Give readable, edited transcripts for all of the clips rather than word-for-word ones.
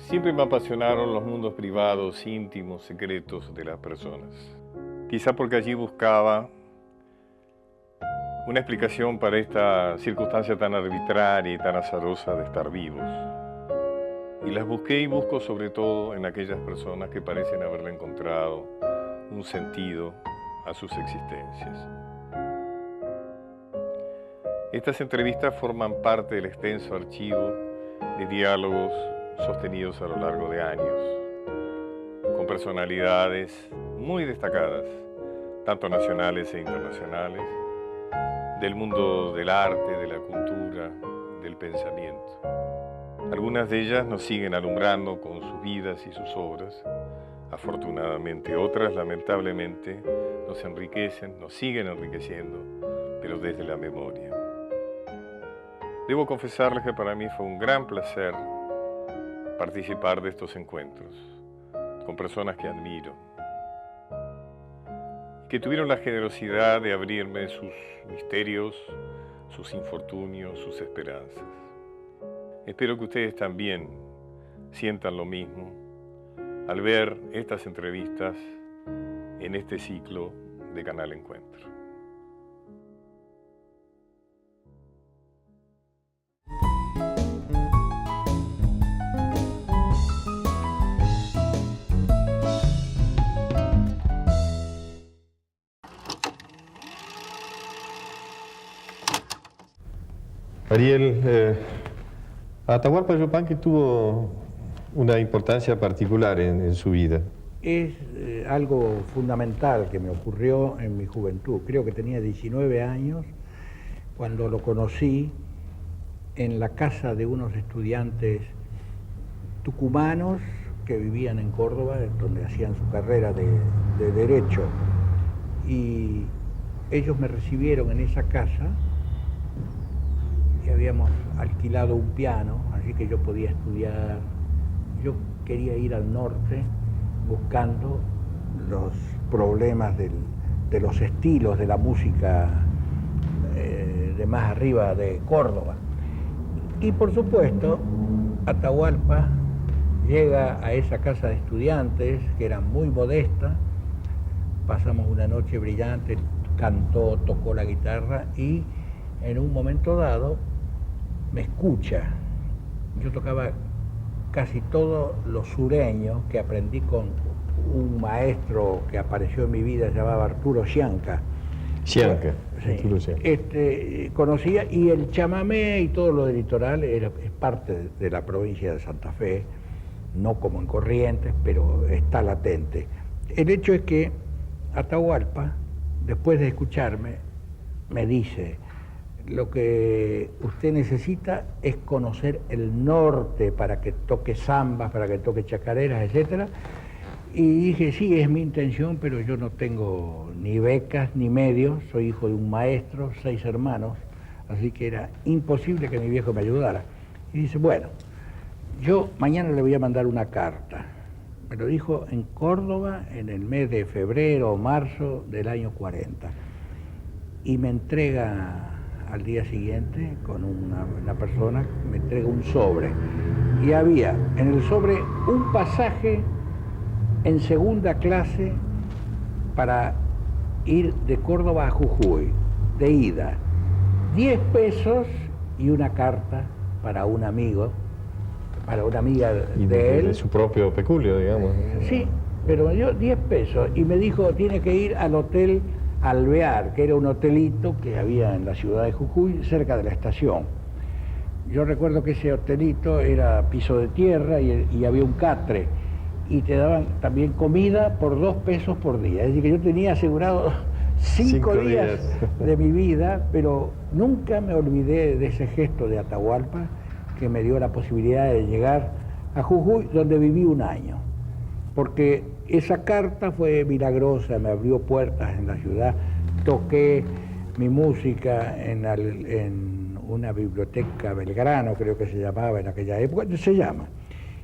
Siempre me apasionaron los mundos privados, íntimos, secretos de las personas. Quizá porque allí buscaba una explicación para esta circunstancia tan arbitraria y tan azarosa de estar vivos. Y las busqué y busco sobre todo en aquellas personas que parecen haberle encontrado un sentido a sus existencias. Estas entrevistas forman parte del extenso archivo de diálogos sostenidos a lo largo de años, con personalidades muy destacadas, tanto nacionales e internacionales, del mundo del arte, de la cultura, del pensamiento. Algunas de ellas nos siguen alumbrando con sus vidas y sus obras, afortunadamente. Otras, lamentablemente, nos enriquecen, nos siguen enriqueciendo, pero desde la memoria. Debo confesarles que para mí fue un gran placer participar de estos encuentros con personas que admiro, que tuvieron la generosidad de abrirme sus misterios, sus infortunios, sus esperanzas. Espero que ustedes también sientan lo mismo al ver estas entrevistas en este ciclo de Canal Encuentro. Ariel, Atahualpa Yupanqui tuvo una importancia particular en su vida. Es algo fundamental que me ocurrió en mi juventud. Creo que tenía 19 años cuando lo conocí en la casa de unos estudiantes tucumanos que vivían en Córdoba, donde hacían su carrera de Derecho. Y ellos me recibieron en esa casa y habíamos alquilado un piano, así que yo podía estudiar. Yo quería ir al norte buscando los problemas de los estilos de la música de más arriba de Córdoba. Y por supuesto, Atahualpa llega a esa casa de estudiantes, que era muy modesta. Pasamos una noche brillante, cantó, tocó la guitarra y en un momento dado me escucha. Yo tocaba casi todo lo sureño que aprendí con un maestro que apareció en mi vida, se llamaba Arturo Scianca. Scianca, Sí, Arturo Scianca. Conocía, y el chamamé y todo lo del litoral es parte de la provincia de Santa Fe, no como en Corrientes, pero está latente. El hecho es que Atahualpa, después de escucharme, me dice: lo que usted necesita es conocer el norte para que toque zambas, para que toque chacareras, etc. Y dije, sí, es mi intención, pero yo no tengo ni becas ni medios, soy hijo de un maestro, 6 hermanos, así que era imposible que mi viejo me ayudara. Y dice, bueno, yo mañana le voy a mandar una carta. Me lo dijo en Córdoba en el mes de febrero o marzo del año 40. Y me entrega al día siguiente, con una persona, me entrega un sobre. Y había en el sobre un pasaje en segunda clase para ir de Córdoba a Jujuy, de ida. 10 pesos y una carta para un amigo, para una amiga de él. De su propio peculio, digamos. Sí, pero me dio 10 pesos y me dijo, tiene que ir al hotel Alvear, que era un hotelito que había en la ciudad de Jujuy, cerca de la estación. Yo recuerdo que ese hotelito era piso de tierra y había un catre, y te daban también comida por 2 pesos por día. Es decir, que yo tenía asegurado 5 días de mi vida, pero nunca me olvidé de ese gesto de Atahualpa que me dio la posibilidad de llegar a Jujuy, donde viví un año. Porque esa carta fue milagrosa, me abrió puertas en la ciudad. Toqué mi música en una biblioteca Belgrano, creo que se llamaba en aquella época, se llama.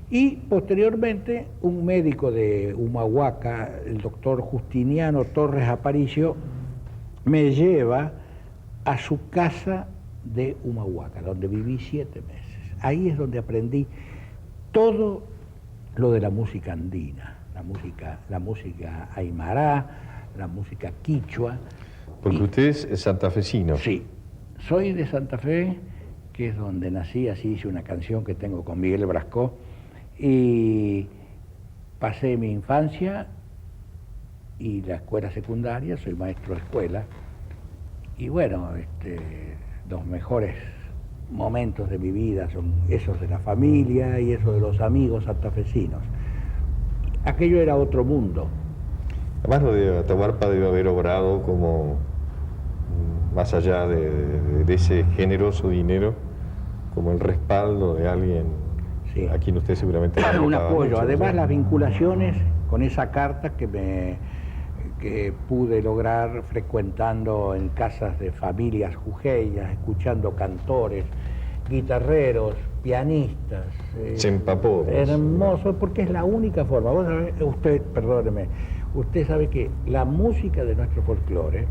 Y posteriormente un médico de Humahuaca, el doctor Justiniano Torres Aparicio, me lleva a su casa de Humahuaca, donde viví 7 meses. Ahí es donde aprendí todo lo de la música andina, la música aymara, la música quichua. Porque usted es santafesino. Sí, soy de Santa Fe, que es donde nací, así hice una canción que tengo con Miguel Brascó, y pasé mi infancia y la escuela secundaria, soy maestro de escuela, y bueno, los mejores momentos de mi vida son esos de la familia y esos de los amigos santafesinos. Aquello era otro mundo. Además, lo de Atahualpa debe haber obrado como, más allá de ese generoso dinero, como el respaldo de alguien Sí. a quien usted seguramente le Un importaba apoyo. mucho, Además, ¿no? las vinculaciones con esa carta que pude lograr frecuentando en casas de familias jujeñas, escuchando cantores, guitarreros, pianistas. Se empapó. Hermoso, porque es la única forma. Vos sabés, perdóneme, usted sabe que la música de nuestro folclore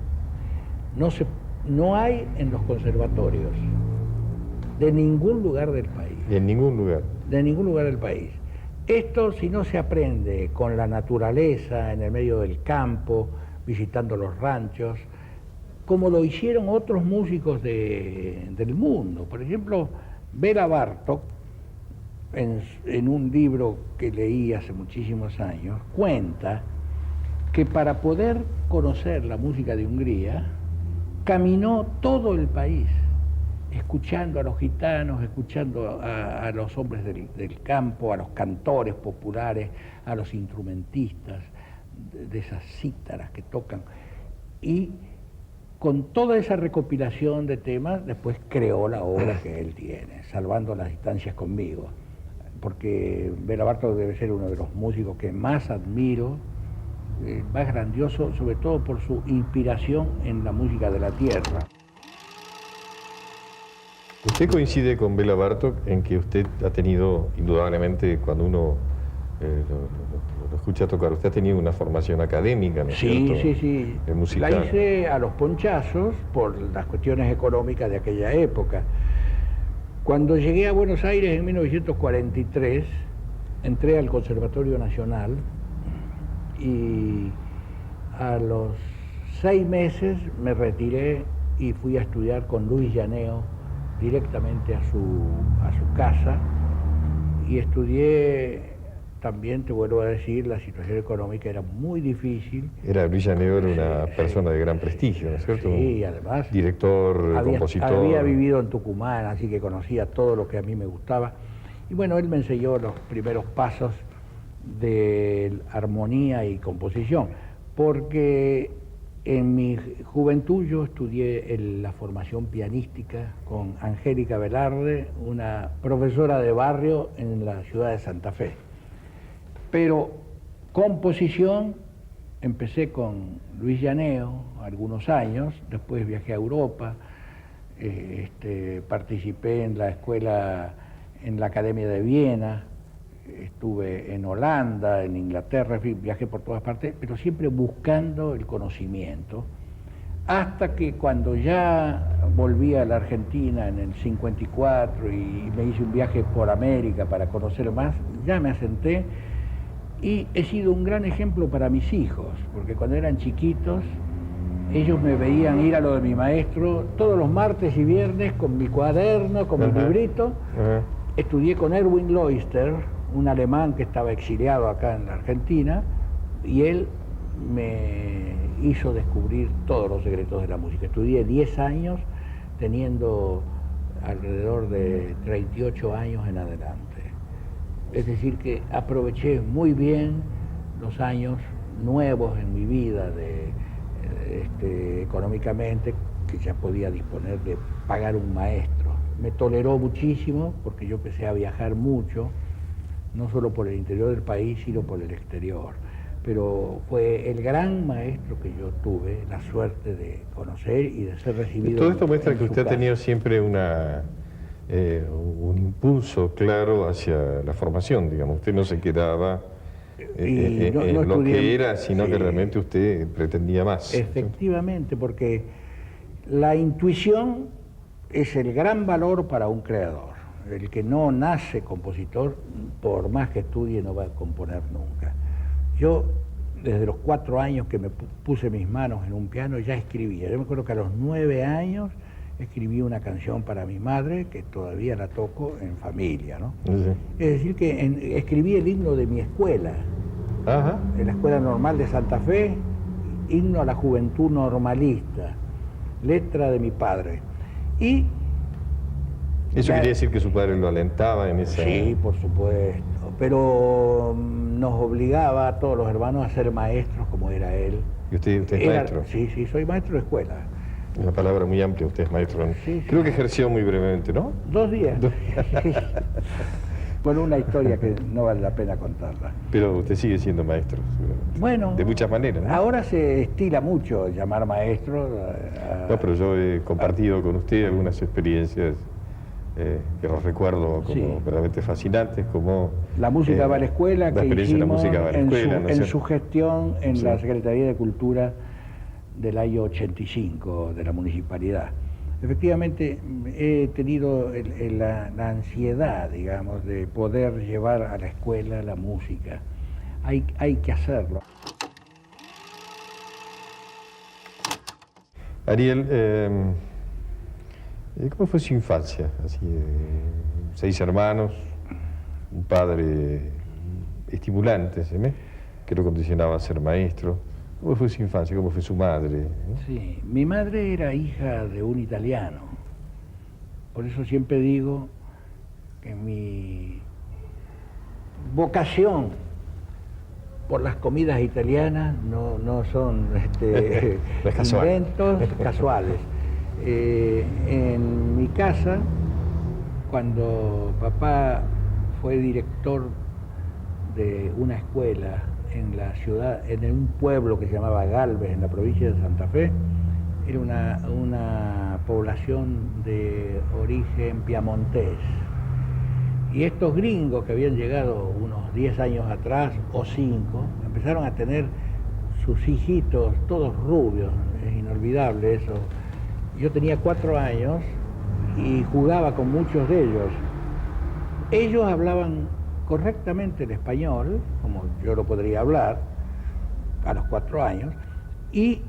no hay en los conservatorios de ningún lugar del país. En ningún lugar. De ningún lugar del país. Esto, si no se aprende con la naturaleza, en el medio del campo, visitando los ranchos, como lo hicieron otros músicos del mundo. Por ejemplo, Béla Bartók, en un libro que leí hace muchísimos años, cuenta que para poder conocer la música de Hungría, caminó todo el país, escuchando a los gitanos, escuchando a los hombres del campo, a los cantores populares, a los instrumentistas de esas cítaras que tocan. Y con toda esa recopilación de temas, después creó la obra que él tiene, Salvando las distancias conmigo. Porque Béla Bartók debe ser uno de los músicos que más admiro, más grandioso, sobre todo por su inspiración en la música de la tierra. Usted coincide con Béla Bartók en que usted ha tenido, indudablemente, cuando uno lo escucha tocar, usted ha tenido una formación académica, ¿no es cierto? Sí. Musical. La hice a los ponchazos por las cuestiones económicas de aquella época. Cuando llegué a Buenos Aires en 1943, entré al Conservatorio Nacional y a los 6 meses me retiré y fui a estudiar con Luis Llaneo directamente a su casa, y estudié. También te vuelvo a decir, la situación económica era muy difícil. Luis Llaneo era una persona de gran prestigio, ¿no es cierto? Sí, además. Director, compositor. Había vivido en Tucumán, así que conocía todo lo que a mí me gustaba. Y bueno, él me enseñó los primeros pasos de armonía y composición, porque en mi juventud yo estudié la formación pianística con Angélica Velarde, una profesora de barrio en la ciudad de Santa Fe. Pero composición empecé con Luis Llaneo algunos años, después viajé a Europa, participé en la escuela, en la Academia de Viena, estuve en Holanda, en Inglaterra, en fin, viajé por todas partes, pero siempre buscando el conocimiento, hasta que cuando ya volví a la Argentina en el 54 y me hice un viaje por América para conocer más, ya me asenté. Y he sido un gran ejemplo para mis hijos, porque cuando eran chiquitos, ellos me veían ir a lo de mi maestro todos los martes y viernes con mi cuaderno, con mi librito. Estudié con Erwin Leuster, un alemán que estaba exiliado acá en la Argentina, y él me hizo descubrir todos los secretos de la música. Estudié 10 años, teniendo alrededor de 38 años en adelante. Es decir, que aproveché muy bien los años nuevos en mi vida económicamente, que ya podía disponer de pagar un maestro. Me toleró muchísimo porque yo empecé a viajar mucho, no solo por el interior del país, sino por el exterior. Pero fue el gran maestro que yo tuve la suerte de conocer y de ser recibido. Todo esto muestra que usted casa. ha tenido siempre un impulso claro hacia la formación, digamos. Usted no se quedaba en lo que era, sino que realmente usted pretendía más. Efectivamente, porque la intuición es el gran valor para un creador. el que no nace compositor, por más que estudie, no va a componer nunca. Yo, desde los 4 años que me puse mis manos en un piano, ya escribía. Yo me acuerdo que a los 9 años escribí una canción para mi madre, que todavía la toco en familia, ¿no? Sí. Es decir, que escribí el himno de mi escuela, Ajá. de la Escuela Normal de Santa Fe, himno a la juventud normalista, letra de mi padre. Y ¿Eso quería decir que su padre lo alentaba en esa...? sí, por supuesto, pero nos obligaba a todos los hermanos a ser maestros como era él. ¿Y usted es maestro? Sí, soy maestro de escuela. Una palabra muy amplia, usted es maestro. Sí, Creo sí. que ejerció muy brevemente, ¿no? 2 días. 2 Bueno, una historia que no vale la pena contarla. Pero usted sigue siendo maestro, seguramente. Bueno, De muchas maneras, ¿no? ahora se estila mucho llamar maestro. No, pero yo he compartido con usted algunas experiencias que los recuerdo como Sí. verdaderamente fascinantes, como... La música va a la escuela, la que experiencia de la hicimos música va a la escuela, ¿no es en cierto? su gestión en Sí. la Secretaría de Cultura del año 85 de la municipalidad. Efectivamente, he tenido la ansiedad, digamos, de poder llevar a la escuela la música. Hay que hacerlo. Ariel, ¿cómo fue su infancia? Así, 6 hermanos, un padre estimulante, ¿sí? Que lo condicionaba a ser maestro. ¿Cómo fue su infancia? ¿Cómo fue su madre? Sí, mi madre era hija de un italiano. Por eso siempre digo que mi vocación por las comidas italianas no son No es casual. inventos casuales. En mi casa, cuando papá fue director de una escuela en la ciudad, en un pueblo que se llamaba Galvez, en la provincia de Santa Fe, era una población de origen piamontés. Y estos gringos que habían llegado unos 10 años atrás, o 5, empezaron a tener sus hijitos, todos rubios, es inolvidable eso. Yo tenía 4 años y jugaba con muchos de ellos. Ellos hablaban correctamente el español, como yo lo podría hablar, a los 4 años, y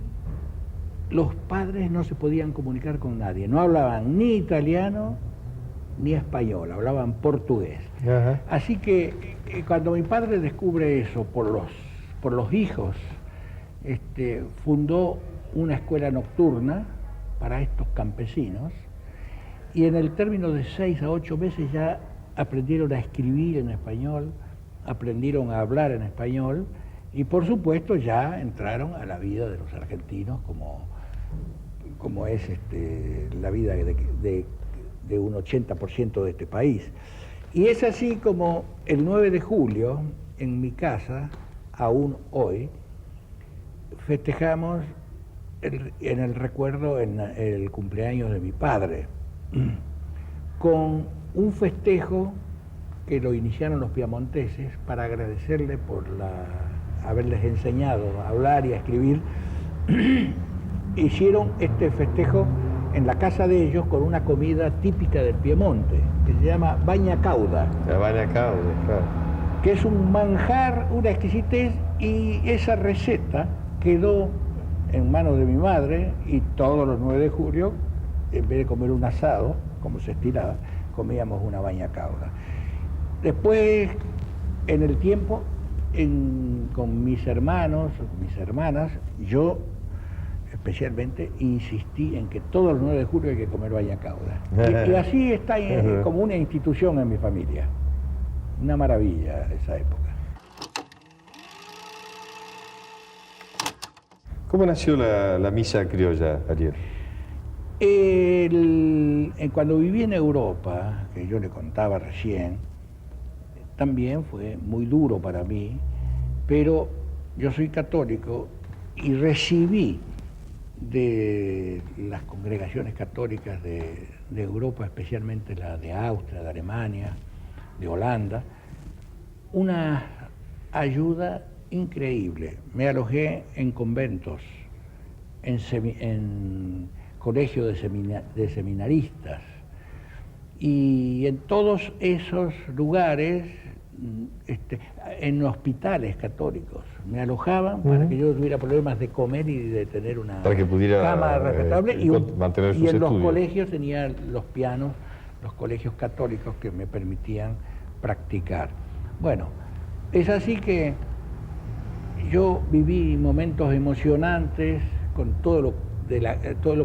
los padres no se podían comunicar con nadie, no hablaban ni italiano ni español, hablaban portugués. Ajá. Así que cuando mi padre descubre eso por los hijos, fundó una escuela nocturna para estos campesinos, y en el término de 6 a 8 meses ya aprendieron a escribir en español, aprendieron a hablar en español, y por supuesto ya entraron a la vida de los argentinos como es la vida de un 80% de este país. Y es así como el 9 de julio, en mi casa, aún hoy, festejamos en el recuerdo en el cumpleaños de mi padre, con un festejo que lo iniciaron los piamonteses para agradecerle por haberles enseñado a hablar y a escribir. Hicieron este festejo en la casa de ellos con una comida típica del Piemonte, que se llama baña cauda. La baña cauda, claro. Que es un manjar, una exquisitez, y esa receta quedó en manos de mi madre, y todos los 9 de julio, en vez de comer un asado, como se estilaba, comíamos una baña cauda. Después, en el tiempo, con mis hermanos, mis hermanas, yo especialmente insistí en que todos los 9 de julio hay que comer baña cauda. Y así está como una institución en mi familia. Una maravilla esa época. ¿Cómo nació la misa criolla, Ariel? Cuando viví en Europa, que yo le contaba recién, también fue muy duro para mí, pero yo soy católico y recibí de las congregaciones católicas de Europa, especialmente la de Austria, de Alemania, de Holanda, una ayuda increíble. Me alojé en conventos, en colegios de seminaristas, Y en todos esos lugares, en hospitales católicos, me alojaban para que yo no tuviera problemas de comer y de tener una para que pudiera, cama respetable. mantener sus y en los estudios. colegios tenía los pianos, los colegios católicos que me permitían practicar. Bueno, es así que yo viví momentos emocionantes con todo lo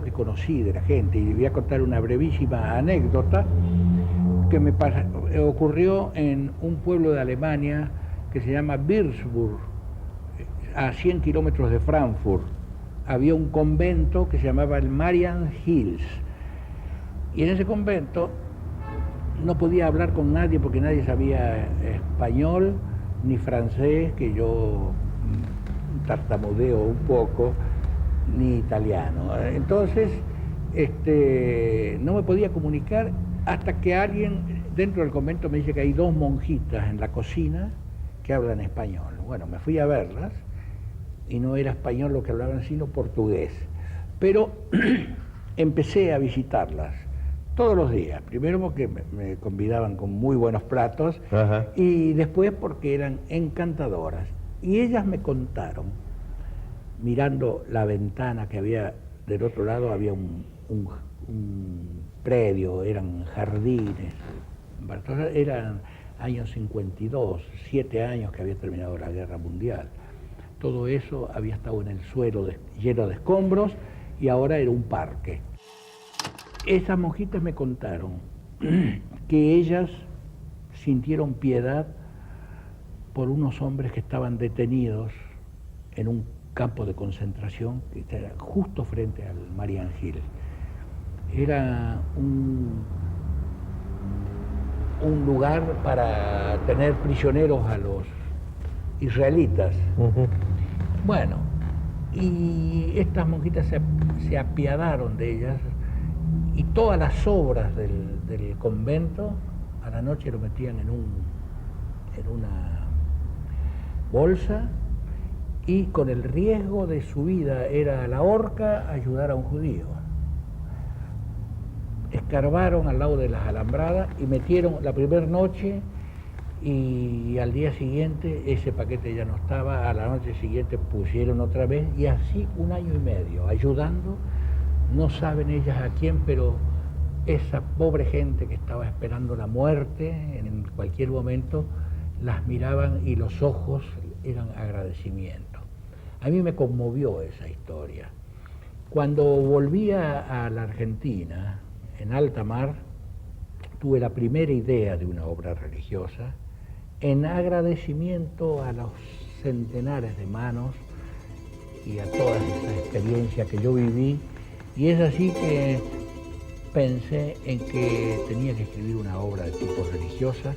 que conocí de la gente, y voy a contar una brevísima anécdota que ocurrió en un pueblo de Alemania que se llama Würzburg, a 100 kilómetros de Frankfurt. Había un convento que se llamaba el Marienhills, y en ese convento no podía hablar con nadie porque nadie sabía español ni francés, que yo tartamudeo un poco, ni italiano. Entonces, no me podía comunicar hasta que alguien dentro del convento me dice que hay 2 monjitas en la cocina que hablan español. Bueno, me fui a verlas y no era español lo que hablaban, sino portugués. Pero empecé a visitarlas todos los días. Primero porque me convidaban con muy buenos platos. Ajá. Y después porque eran encantadoras. Y ellas me contaron, mirando la ventana que había del otro lado, había un predio, eran jardines. Entonces eran años 52, 7 años que había terminado la Guerra Mundial. Todo eso había estado en el suelo lleno de escombros y ahora era un parque. Esas monjitas me contaron que ellas sintieron piedad por unos hombres que estaban detenidos en un campo de concentración que era justo frente al Marienhills. Era un lugar para tener prisioneros a los israelitas. Bueno, y estas monjitas se apiadaron de ellas, y todas las sobras del convento a la noche lo metían en una bolsa, y con el riesgo de su vida, era a la horca, ayudar a un judío. Escarbaron al lado de las alambradas y metieron la primera noche, y al día siguiente ese paquete ya no estaba, a la noche siguiente pusieron otra vez, y así 1 año y medio, ayudando, no saben ellas a quién, pero esa pobre gente que estaba esperando la muerte en cualquier momento, las miraban y los ojos eran agradecimiento. A mí me conmovió esa historia. Cuando volví a la Argentina, en alta mar, tuve la primera idea de una obra religiosa en agradecimiento a los centenares de manos y a toda esa experiencia que yo viví, y es así que pensé en que tenía que escribir una obra de tipo religiosa.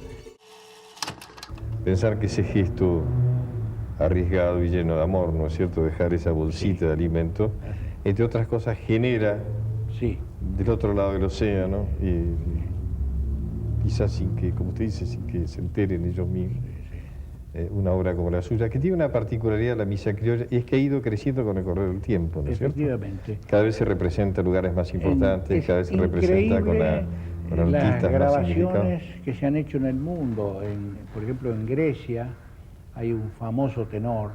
Pensar que ese gesto arriesgado y lleno de amor, ¿no es cierto?, dejar esa bolsita de alimento, entre otras cosas, genera del otro lado del océano, y quizás sin que, como usted dice, sin que se enteren ellos mismos, una obra como la suya, que tiene una particularidad, la misa criolla, y es que ha ido creciendo con el correr del tiempo, ¿no es cierto? Efectivamente. Cada vez se representa en lugares más importantes, cada vez se representa con las artistas más significados. grabaciones que se han hecho en el mundo. Por ejemplo, en Grecia hay un famoso tenor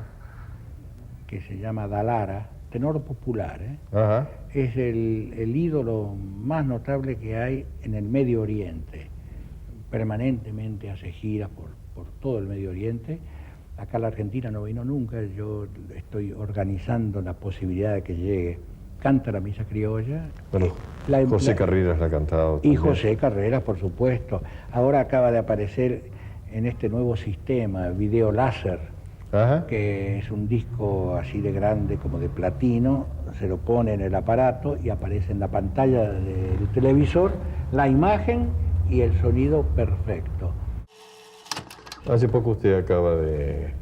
que se llama Dalara, tenor popular, Ajá. Es el ídolo más notable que hay en el Medio Oriente. Permanentemente hace giras por todo el Medio Oriente. Acá a la Argentina no vino nunca, yo estoy organizando la posibilidad de que llegue. Canta la misa criolla. Bueno, José Carreras la ha cantado Y también. José Carreras, por supuesto. Ahora acaba de aparecer en este nuevo sistema, video láser, Ajá. que es un disco así de grande como de platino, se lo pone en el aparato y aparece en la pantalla del televisor la imagen y el sonido perfecto. Hace poco usted acaba de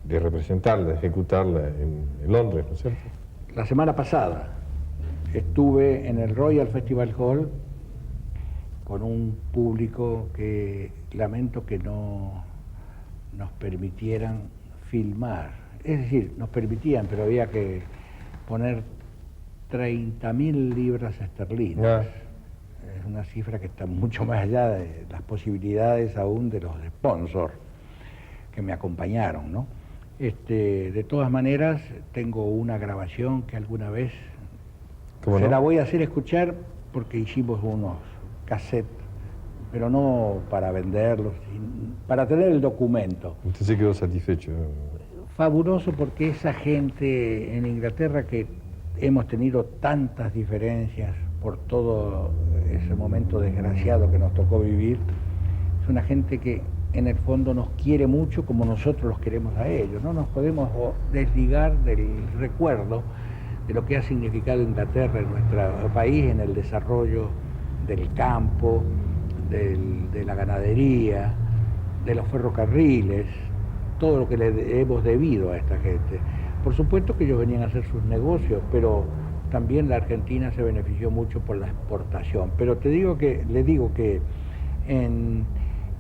representarla, de ejecutarla en Londres, ¿no es cierto? La semana pasada estuve en el Royal Festival Hall con un público que lamento que no nos permitieran filmar. Es decir, nos permitían, pero había que poner 30.000 libras esterlinas. una cifra que está mucho más allá de las posibilidades aún de los sponsors que me acompañaron, ¿no? De todas maneras, tengo una grabación que alguna vez se la voy a hacer escuchar porque hicimos unos cassettes, pero no para venderlos, para tener el documento. ¿Usted se quedó satisfecho? Fabuloso, porque esa gente en Inglaterra, que hemos tenido tantas diferencias por todo ese momento desgraciado que nos tocó vivir, es una gente que en el fondo nos quiere mucho como nosotros los queremos a ellos. No nos podemos desligar del recuerdo de lo que ha significado Inglaterra en nuestro país, en el desarrollo del campo, de la ganadería, de los ferrocarriles, todo lo que le hemos debido a esta gente. Por supuesto que ellos venían a hacer sus negocios, pero también la Argentina se benefició mucho por la exportación. Pero le digo que en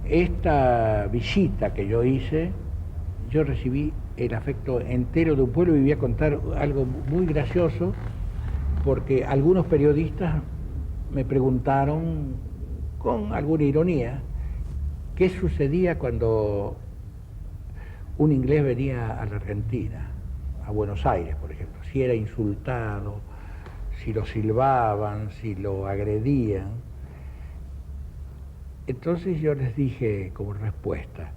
esta visita que yo hice, yo recibí el afecto entero de un pueblo, y voy a contar algo muy gracioso, porque algunos periodistas me preguntaron con alguna ironía qué sucedía cuando un inglés venía a la Argentina, a Buenos Aires, por ejemplo, si era insultado, si lo silbaban, si lo agredían. Entonces yo les dije como respuesta,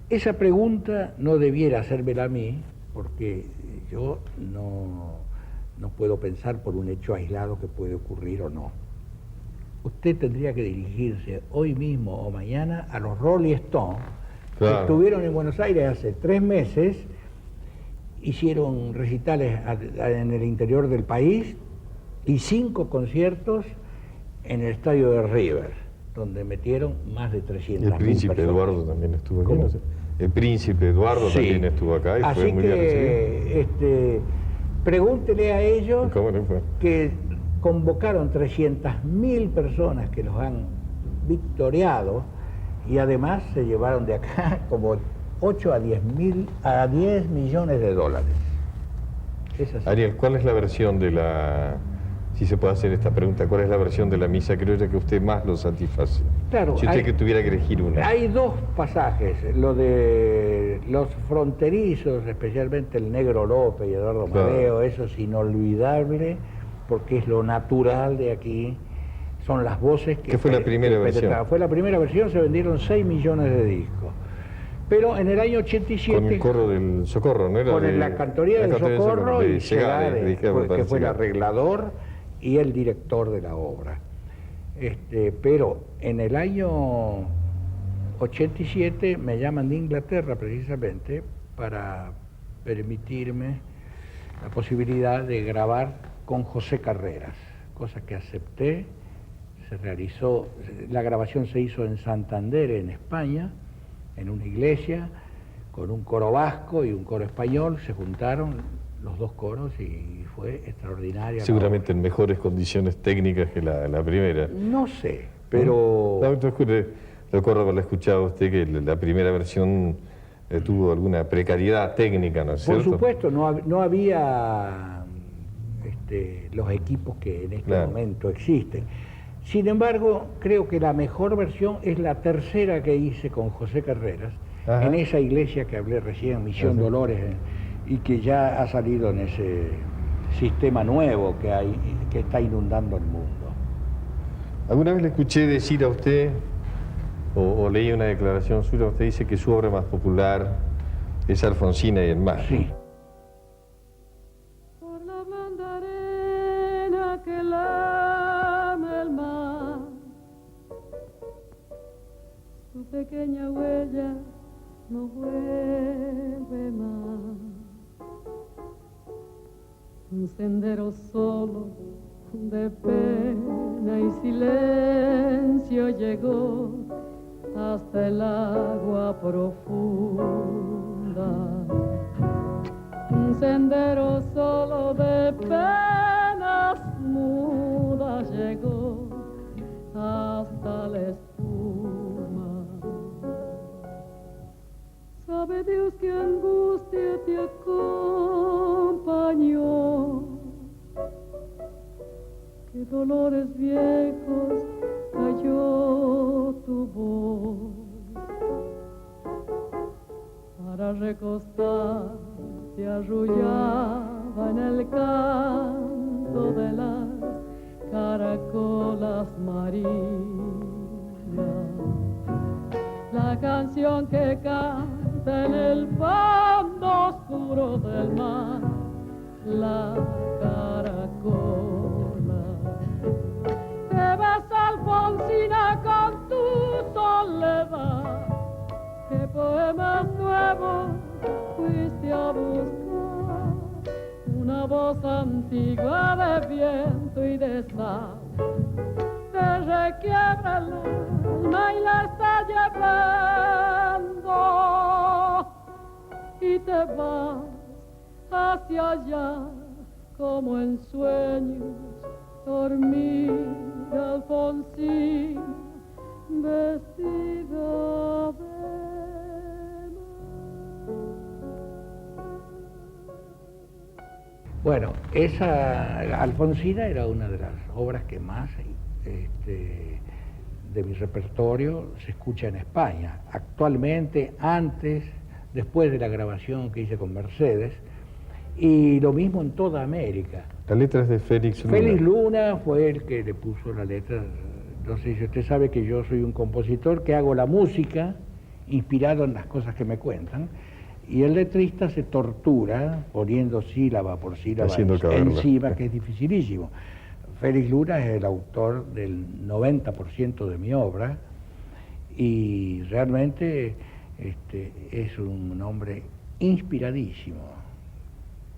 esa pregunta no debiera hacérmela a mí, porque yo no puedo pensar por un hecho aislado que puede ocurrir o no. Usted tendría que dirigirse hoy mismo o mañana a los Rolling Stones, que estuvieron en Buenos Aires hace 3 meses, hicieron recitales en el interior del país y 5 conciertos en el estadio de River, donde metieron más de 300.000 personas. El príncipe Eduardo también estuvo aquí, ¿no? El príncipe Eduardo también estuvo acá y así fue muy bien recibido. Pregúntele a ellos ¿Cómo le fue? Que convocaron 300.000 personas que los han victoriado, y además se llevaron de acá como 8 a 10 millones de dólares. Es así. Ariel, ¿cuál es la versión de la, si se puede hacer esta pregunta, cuál es la versión de la misa criolla que usted más lo satisface? Claro, si usted que tuviera que elegir una. Hay 2 pasajes, lo de los fronterizos, especialmente el Negro López y Eduardo Madeo, eso es inolvidable, porque es lo natural de aquí. Son las voces que... ¿Qué fue la primera versión? Fue la primera versión, se vendieron 6 millones de discos. Pero en el año 87... Con el coro del Socorro, ¿no era? Con la cantoría del Socorro y Segade, que fue el arreglador y el director de la obra. Pero en el año 87 me llaman de Inglaterra precisamente para permitirme la posibilidad de grabar con José Carreras, cosa que acepté. Se realizó, la grabación se hizo en Santander, en España, en una iglesia, con un coro vasco y un coro español, se juntaron los 2 coros y fue extraordinaria. Seguramente en mejores condiciones técnicas que la primera. No sé, pero... Recuerdo haberla escuchado usted que la primera versión tuvo alguna precariedad técnica, ¿no es cierto? Por supuesto, no había los equipos que en este momento existen. Sin embargo, creo que la mejor versión es la tercera que hice con José Carreras, en esa iglesia que hablé recién, Misión Dolores, y que ya ha salido en ese sistema nuevo que hay, que está inundando el mundo. ¿Alguna vez le escuché decir a usted, o leí una declaración suya, usted dice que su obra más popular es Alfonsina y el mar? Sí. Por la blanda arena que lame el mar, su pequeña huella no vuelve más. Un sendero solo de pena y silencio llegó hasta el agua profunda. Un sendero solo de penas mudas llegó hasta la espuma. Sabe Dios qué angustia te acompañó, que dolores viejos cayó tu voz. Para recostarte arrullaba en el canto de las caracolas marinas la canción que canta en el fondo oscuro del mar la caracola. Te vas, Alfonsina, con tu soledad. ¿Qué poemas nuevos fuiste a buscar? Una voz antigua de viento y de sal te requiebra el alma y la está llevando, y te vas hacia allá como en sueños dormida Alfonsina vestida de Bueno, esa Alfonsina era una de las obras que más de mi repertorio se escucha en España. Actualmente, antes, después de la grabación que hice con Mercedes, y lo mismo en toda América. La letra es de Félix Luna. Félix Luna fue el que le puso la letra. No sé si usted sabe que yo soy un compositor que hago la música inspirado en las cosas que me cuentan, y el letrista se tortura poniendo sílaba por sílaba encima, que es dificilísimo. Félix Luna es el autor del 90% de mi obra y realmente es un hombre inspiradísimo.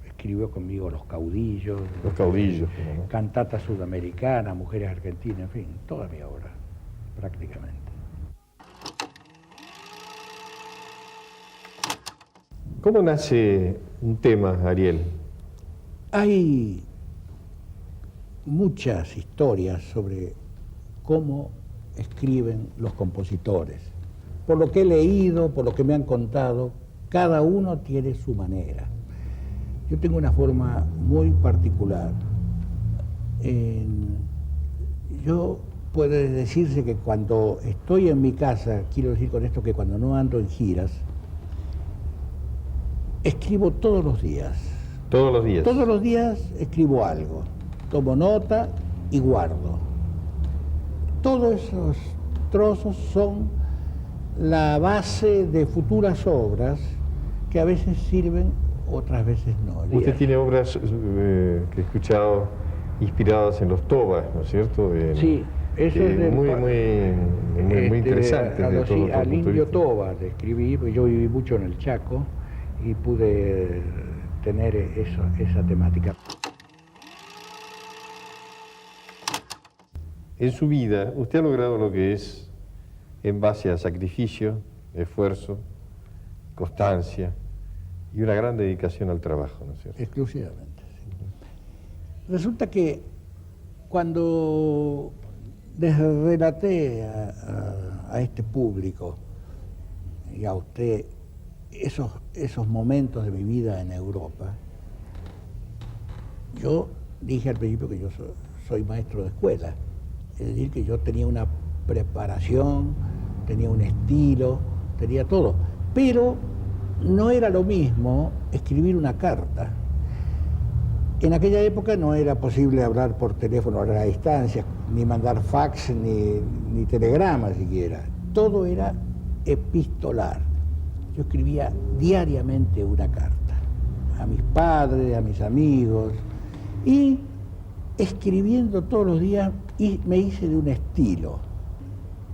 Escribió conmigo Los Caudillos, ¿no? Cantata Sudamericana, Mujeres Argentinas, en fin, toda mi obra, prácticamente. ¿Cómo nace un tema, Ariel? Hay muchas historias sobre cómo escriben los compositores. Por lo que he leído, por lo que me han contado, cada uno tiene su manera. Yo tengo una forma muy particular. Yo puede decirse que cuando estoy en mi casa, quiero decir con esto que cuando no ando en giras, escribo todos los días. ¿Todos los días? Todos los días escribo algo. Tomo nota y guardo. Todos esos trozos son la base de futuras obras que a veces sirven, otras veces no. Usted tiene obras que he escuchado inspiradas en los tobas, ¿no es cierto? Sí, eso es muy interesante. Al indio Toba le escribí, porque yo viví mucho en el Chaco y pude tener esa temática. En su vida, usted ha logrado lo que es en base a sacrificio, esfuerzo, constancia y una gran dedicación al trabajo, ¿no es cierto? Exclusivamente, sí. Resulta que cuando les relaté a este público y a usted esos momentos de mi vida en Europa, yo dije al principio que yo soy maestro de escuela, es decir, que yo tenía una preparación, tenía un estilo, tenía todo, pero no era lo mismo escribir una carta. En aquella época no era posible hablar por teléfono a la distancia, ni mandar fax, ni telegrama siquiera. Todo era epistolar. Yo escribía diariamente una carta a mis padres, a mis amigos, y escribiendo todos los días me hice de un estilo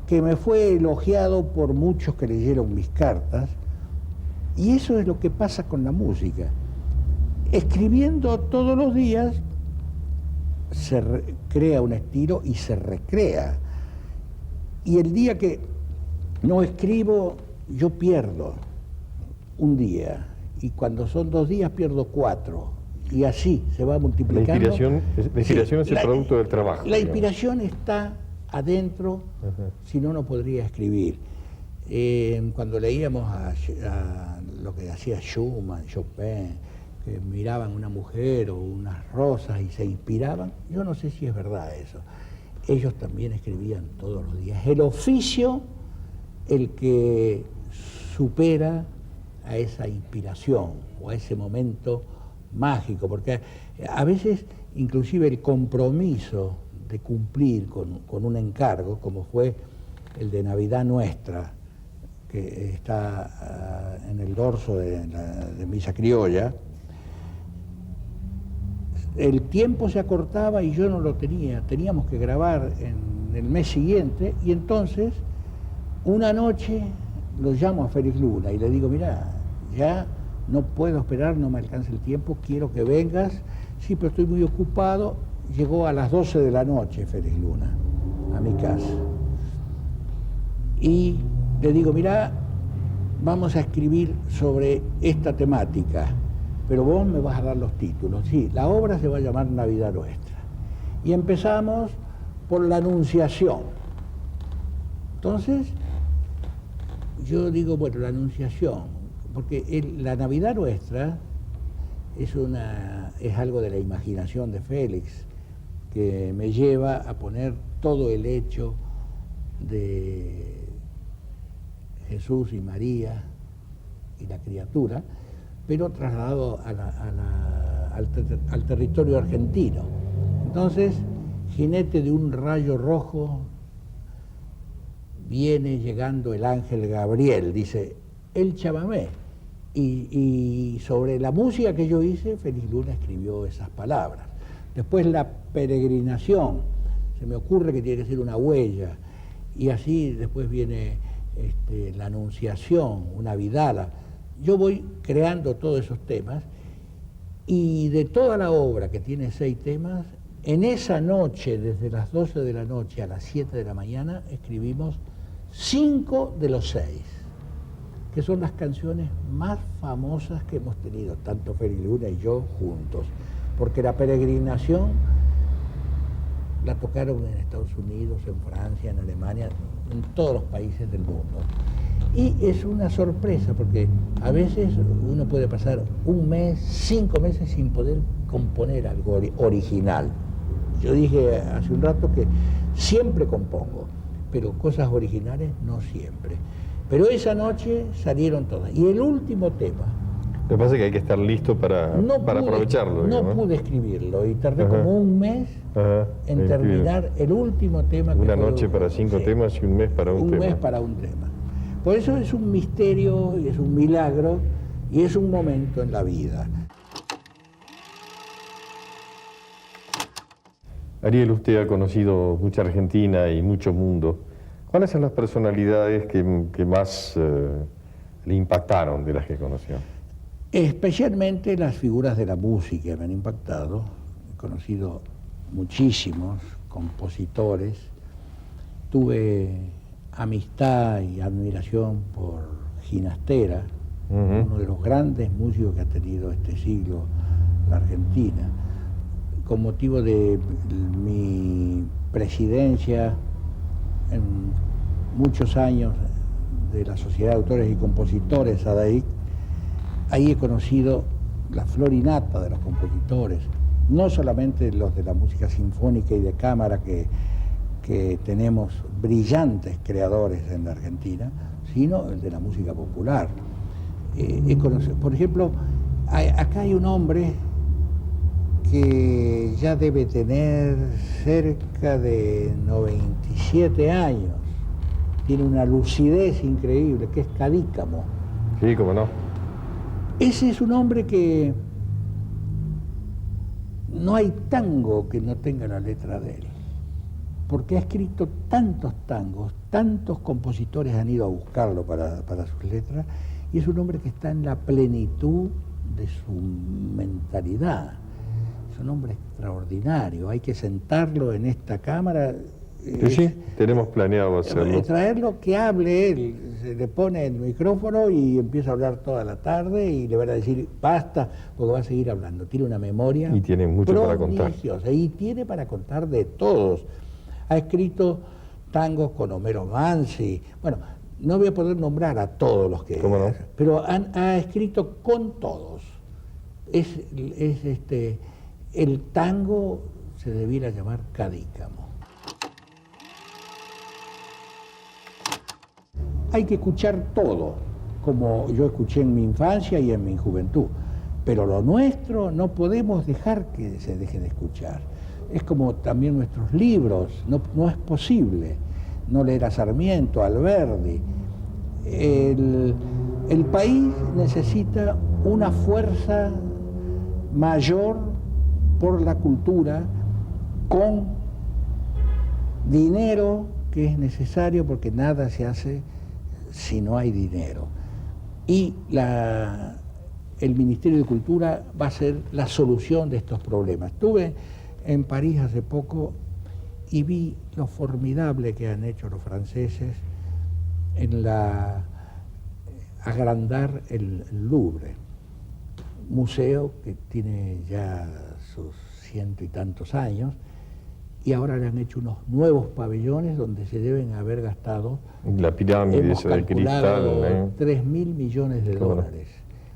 que me fue elogiado por muchos que leyeron mis cartas, y eso es lo que pasa con la música. Escribiendo todos los días se crea un estilo y se recrea. Y el día que no escribo, yo pierdo un día. Y cuando son 2 días, pierdo 4. Y así se va multiplicando. La inspiración es el producto del trabajo. La inspiración está adentro, si no, no podría escribir. Cuando leíamos a lo que hacía Schumann, Chopin, que miraban una mujer o unas rosas y se inspiraban. Yo no sé si es verdad eso. Ellos también escribían todos los días. El oficio, el que supera a esa inspiración o a ese momento mágico, porque a veces inclusive el compromiso de cumplir con un encargo, como fue el de Navidad Nuestra, que está en el dorso de Misa Criolla, el tiempo se acortaba y yo no lo tenía, teníamos que grabar en el mes siguiente, y entonces una noche lo llamo a Félix Luna y le digo, mirá, ya no puedo esperar, no me alcanza el tiempo, quiero que vengas. Sí, pero estoy muy ocupado. Llegó a las 12 de la noche Félix Luna a mi casa. Y le digo, mirá, vamos a escribir sobre esta temática, pero vos me vas a dar los títulos. Sí, la obra se va a llamar Navidad Nuestra. Y empezamos por la Anunciación. Entonces, yo digo, bueno, la Anunciación, porque la Navidad Nuestra es algo de la imaginación de Félix, que me lleva a poner todo el hecho de Jesús y María y la criatura, pero trasladado al territorio argentino. Entonces, jinete de un rayo rojo, viene llegando el ángel Gabriel, dice, el chamamé. Y sobre la música que yo hice, Félix Luna escribió esas palabras. Después la peregrinación, se me ocurre que tiene que ser una huella, y así después viene la Anunciación, una vidala. Yo voy creando todos esos temas, y de toda la obra, que tiene 6 temas, en esa noche, desde las 12 de la noche a las 7 de la mañana, escribimos 5 de los 6, que son las canciones más famosas que hemos tenido, tanto Félix Luna y yo juntos, porque la peregrinación la tocaron en Estados Unidos, en Francia, en Alemania, en todos los países del mundo. Y es una sorpresa, porque a veces uno puede pasar un mes, 5 meses sin poder componer algo original. Yo dije hace un rato que siempre compongo, pero cosas originales no siempre. Pero esa noche salieron todas. Y el último tema... Lo que pasa es que hay que estar listo para aprovecharlo. No pude escribirlo y tardé como un mes en terminar el último tema. Una noche para 5 temas y un mes para un tema. Un mes para un tema. Por eso es un misterio, y es un milagro, y es un momento en la vida. Ariel, usted ha conocido mucha Argentina y mucho mundo. ¿Cuáles son las personalidades que más le impactaron de las que conoció? Especialmente las figuras de la música me han impactado. He conocido muchísimos compositores. Tuve amistad y admiración por Ginastera, uno de los grandes músicos que ha tenido este siglo la Argentina. Con motivo de mi presidencia en muchos años de la Sociedad de Autores y Compositores, ADAIC, ahí he conocido la flor y nata de los compositores, no solamente los de la música sinfónica y de cámara, que tenemos brillantes creadores en la Argentina, sino el de la música popular. Por ejemplo, acá hay un hombre que ya debe tener cerca de 97 años, tiene una lucidez increíble, que es Cadícamo. Sí, cómo no. Ese es un hombre que no hay tango que no tenga la letra de él, porque ha escrito tantos tangos, tantos compositores han ido a buscarlo para sus letras, y es un hombre que está en la plenitud de su mentalidad. Es un hombre extraordinario, hay que sentarlo en esta cámara. Sí, tenemos planeado hacerlo. Traerlo, que hable él, se le pone el micrófono y empieza a hablar toda la tarde y le van a decir basta, porque va a seguir hablando. Tiene una memoria y tiene mucho para contar. Y tiene para contar de todos. Ha escrito tangos con Homero Mansi. Bueno, no voy a poder nombrar a todos los que... ¿Cómo no? Pero ha escrito con todos. El tango se debiera llamar cadícamo. Hay que escuchar todo, como yo escuché en mi infancia y en mi juventud, pero lo nuestro no podemos dejar que se deje de escuchar. Es como también nuestros libros, no es posible no leer a Sarmiento, a Alberdi. El país necesita una fuerza mayor por la cultura, con dinero que es necesario, porque nada se hace si no hay dinero. Y el Ministerio de Cultura va a ser la solución de estos problemas. Estuve en París hace poco y vi lo formidable que han hecho los franceses en agrandar el Louvre, museo que tiene ya sus 100 y tantos años, y ahora le han hecho unos nuevos pabellones donde se deben haber gastado, la pirámide esa de cristal, 3.000 millones de dólares.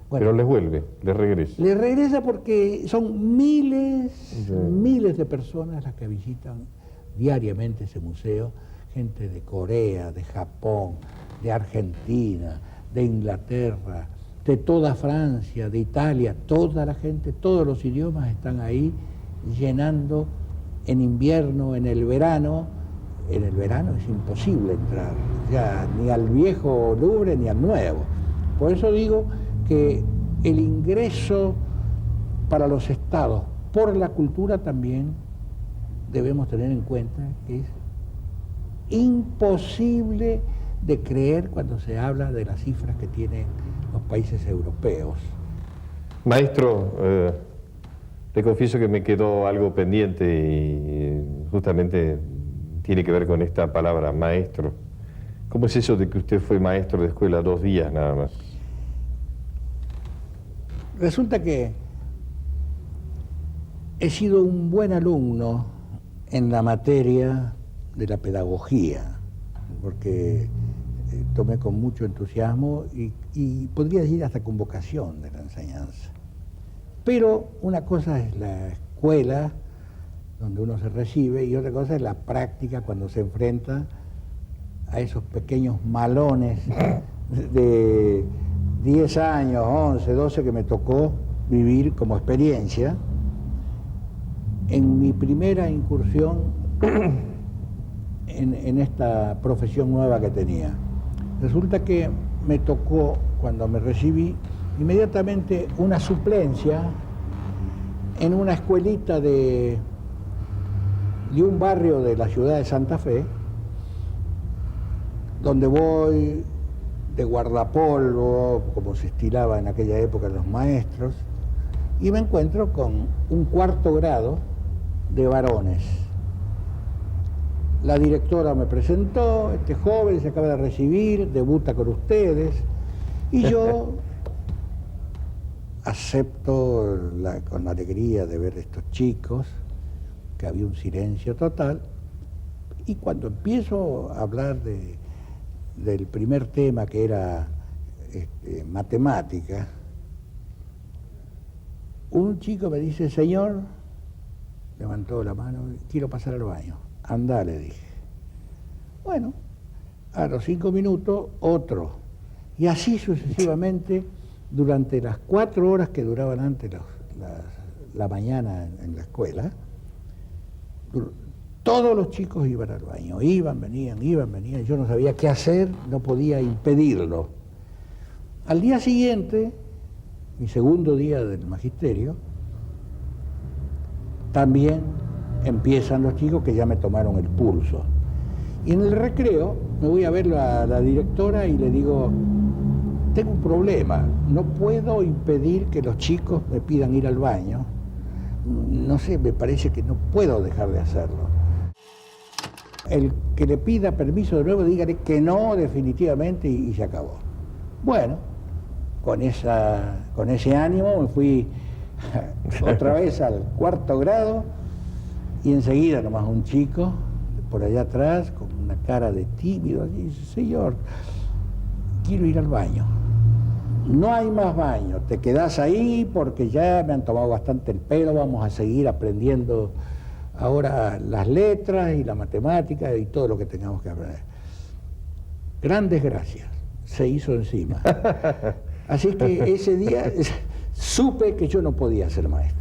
Bueno, pero les vuelve, les regresa. Les regresa porque son miles de personas las que visitan diariamente ese museo, gente de Corea, de Japón, de Argentina, de Inglaterra, de toda Francia, de Italia, toda la gente, todos los idiomas están ahí llenando en invierno, en el verano. En el verano es imposible entrar, ya ni al viejo Louvre ni al nuevo. Por eso digo que el ingreso para los estados por la cultura también debemos tener en cuenta que es imposible de creer cuando se habla de las cifras que tienen los países europeos. Maestro, te confieso que me quedó algo pendiente y justamente tiene que ver con esta palabra, maestro. ¿Cómo es eso de que usted fue maestro de escuela 2 días nada más? Resulta que he sido un buen alumno en la materia de la pedagogía, porque tomé con mucho entusiasmo y podría decir hasta con vocación de la enseñanza. Pero una cosa es la escuela, donde uno se recibe, y otra cosa es la práctica cuando se enfrenta a esos pequeños malones de 10 años, 11, 12 que me tocó vivir como experiencia en mi primera incursión en esta profesión nueva que tenía. Resulta que me tocó, cuando me recibí, inmediatamente una suplencia en una escuelita de un barrio de la ciudad de Santa Fe, donde voy de guardapolvo, como se estilaba en aquella época los maestros, y me encuentro con un 4º grado de varones. La directora me presentó, este joven se acaba de recibir, debuta con ustedes, y yo acepto con alegría de ver a estos chicos, que había un silencio total, y cuando empiezo a hablar del primer tema, que era matemática, un chico me dice: señor, levantó la mano, quiero pasar al baño. Andá, le dije. Bueno, a los 5 minutos, otro. Y así sucesivamente, durante las 4 horas que duraban antes la mañana en la escuela, todos los chicos iban al baño, iban, venían, yo no sabía qué hacer, no podía impedirlo. Al día siguiente, mi segundo día del magisterio, también empiezan los chicos que ya me tomaron el pulso. Y en el recreo me voy a ver a la directora y le digo: tengo un problema, no puedo impedir que los chicos me pidan ir al baño. No sé, me parece que no puedo dejar de hacerlo. El que le pida permiso de nuevo, dígale que no definitivamente y se acabó. Bueno, con ese ánimo me fui otra vez al 4º grado y enseguida nomás un chico por allá atrás con una cara de tímido y dice: señor, quiero ir al baño. no hay más baño, te quedás ahí porque ya me han tomado bastante el pelo, vamos a seguir aprendiendo ahora las letras y la matemática y todo lo que tengamos que aprender. Gran desgracia, se hizo encima. Así que ese día supe que yo no podía ser maestro.